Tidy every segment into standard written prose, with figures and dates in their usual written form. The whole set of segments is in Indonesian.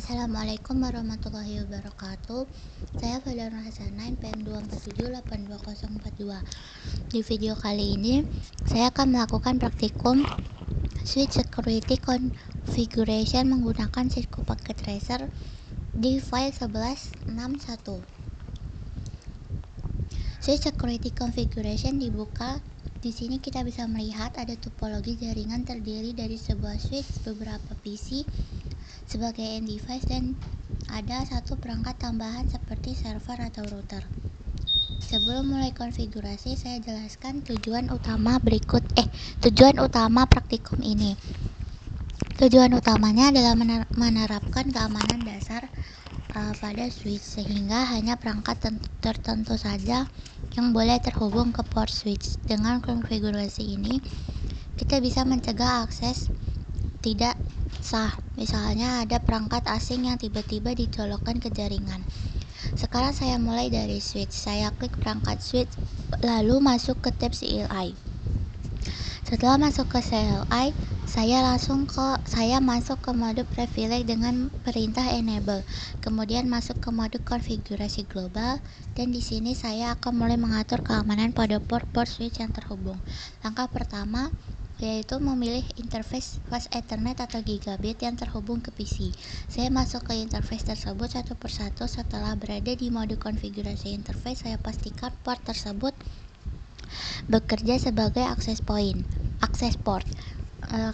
Assalamualaikum warahmatullahi wabarakatuh. Saya Fadlan Hasanah, NPM 247828042. Di video kali ini, saya akan melakukan praktikum Switch Security Configuration menggunakan Cisco Packet Tracer di file 1161. Switch Security Configuration dibuka. Di sini kita bisa melihat ada topologi jaringan terdiri dari sebuah switch, beberapa PC sebagai end device, dan ada satu perangkat tambahan seperti server atau router. Sebelum mulai konfigurasi, saya jelaskan tujuan utama praktikum ini. Tujuan utamanya adalah menerapkan keamanan dasar pada switch, sehingga hanya perangkat tertentu saja yang boleh terhubung ke port switch. Dengan konfigurasi ini, kita bisa mencegah akses tidak sah. Misalnya ada perangkat asing yang tiba-tiba dicolokkan ke jaringan. Sekarang saya mulai dari switch. Saya klik perangkat switch, lalu masuk ke tab CLI. Setelah masuk ke CLI, saya masuk ke mode privilege dengan perintah enable. Kemudian masuk ke mode konfigurasi global, dan di sini saya akan mulai mengatur keamanan pada port switch yang terhubung. Langkah pertama yaitu memilih interface fast Ethernet atau gigabit yang terhubung ke PC. Saya masuk ke interface tersebut satu persatu. Setelah berada di mode konfigurasi interface, saya pastikan port tersebut bekerja sebagai access port,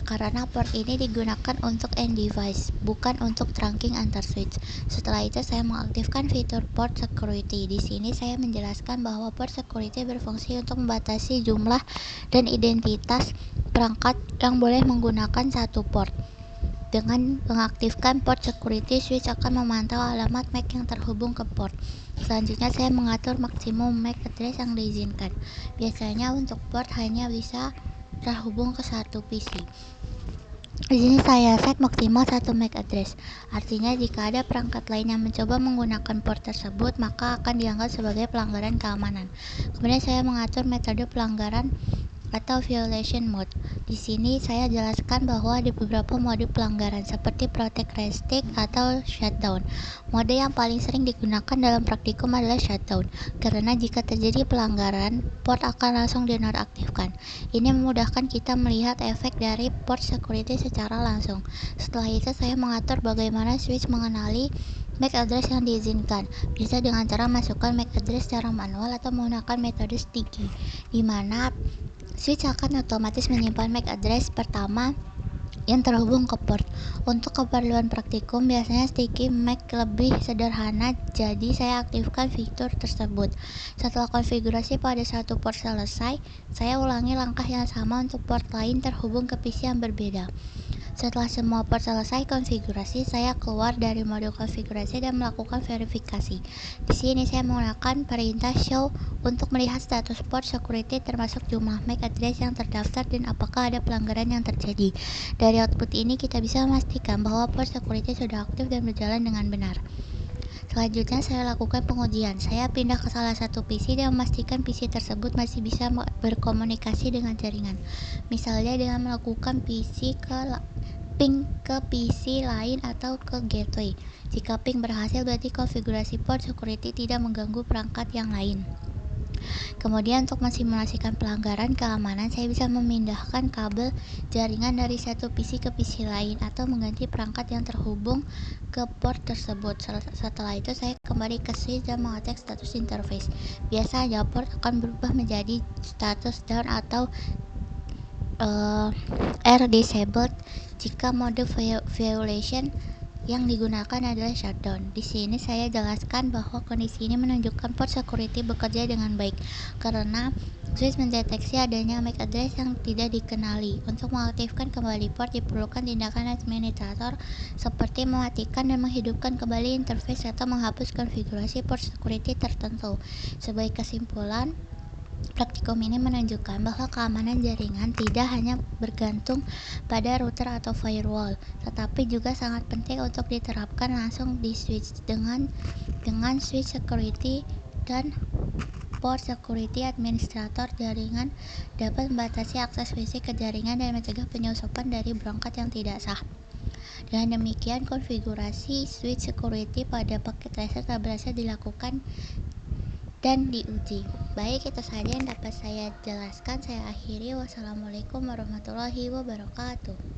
karena port ini digunakan untuk end device, bukan untuk trunking antar switch. Setelah itu saya mengaktifkan fitur port security. Di sini saya menjelaskan bahwa port security berfungsi untuk membatasi jumlah dan identitas perangkat yang boleh menggunakan satu port. Dengan mengaktifkan port security, switch akan memantau alamat MAC yang terhubung ke port. Selanjutnya saya mengatur maksimum MAC address yang diizinkan. Biasanya untuk port hanya bisa terhubung ke satu PC. Di sini saya set maksimal 1 MAC address. Artinya jika ada perangkat lain yang mencoba menggunakan port tersebut, maka akan dianggap sebagai pelanggaran keamanan. Kemudian saya mengatur metode pelanggaran atau violation mode. Di sini saya jelaskan bahwa ada beberapa mode pelanggaran seperti protect, restrict, atau shutdown. Mode yang paling sering digunakan dalam praktikum adalah shutdown, karena jika terjadi pelanggaran, port akan langsung dinonaktifkan. Ini memudahkan kita melihat efek dari port security secara langsung. Setelah itu saya mengatur bagaimana switch mengenali MAC address yang diizinkan, bisa dengan cara masukkan MAC address secara manual atau menggunakan metode sticky, di mana switch akan otomatis menyimpan MAC address pertama yang terhubung ke port. Untuk keperluan praktikum, biasanya sticky MAC lebih sederhana, jadi saya aktifkan fitur tersebut. Setelah konfigurasi pada satu port selesai, saya ulangi langkah yang sama untuk port lain terhubung ke PC yang berbeda. Setelah semua port selesai konfigurasi, saya keluar dari mode konfigurasi dan melakukan verifikasi. Di sini saya menggunakan perintah show untuk melihat status port security, termasuk jumlah MAC address yang terdaftar dan apakah ada pelanggaran yang terjadi. Dari output ini kita bisa memastikan bahwa port security sudah aktif dan berjalan dengan benar. Selanjutnya saya lakukan pengujian. Saya pindah ke salah satu PC dan memastikan PC tersebut masih bisa berkomunikasi dengan jaringan. Misalnya dengan melakukan ping ke PC lain atau ke gateway. Jika ping berhasil, berarti konfigurasi port security tidak mengganggu perangkat yang lain. Kemudian untuk mensimulasikan pelanggaran keamanan, saya bisa memindahkan kabel jaringan dari satu PC ke PC lain atau mengganti perangkat yang terhubung ke port tersebut. Setelah itu saya kembali ke switch dan mengecek status interface. Biasanya port akan berubah menjadi status down atau R disabled jika mode violation yang digunakan adalah shutdown. Di sini saya jelaskan bahwa kondisi ini menunjukkan port security bekerja dengan baik karena switch mendeteksi adanya MAC address yang tidak dikenali. Untuk mengaktifkan kembali port diperlukan tindakan administrator seperti mematikan dan menghidupkan kembali interface atau menghapus konfigurasi port security tertentu. Sebagai kesimpulan, praktikum ini menunjukkan bahwa keamanan jaringan tidak hanya bergantung pada router atau firewall, tetapi juga sangat penting untuk diterapkan langsung di switch. Dengan switch security dan port security, administrator jaringan dapat membatasi akses fisik ke jaringan dan mencegah penyusupan dari perangkat yang tidak sah. Dengan demikian, konfigurasi switch security pada paket tracer telah berhasil dilakukan dan diuji. Baik, itu saja yang dapat saya jelaskan. Saya akhiri. Wassalamualaikum warahmatullahi wabarakatuh.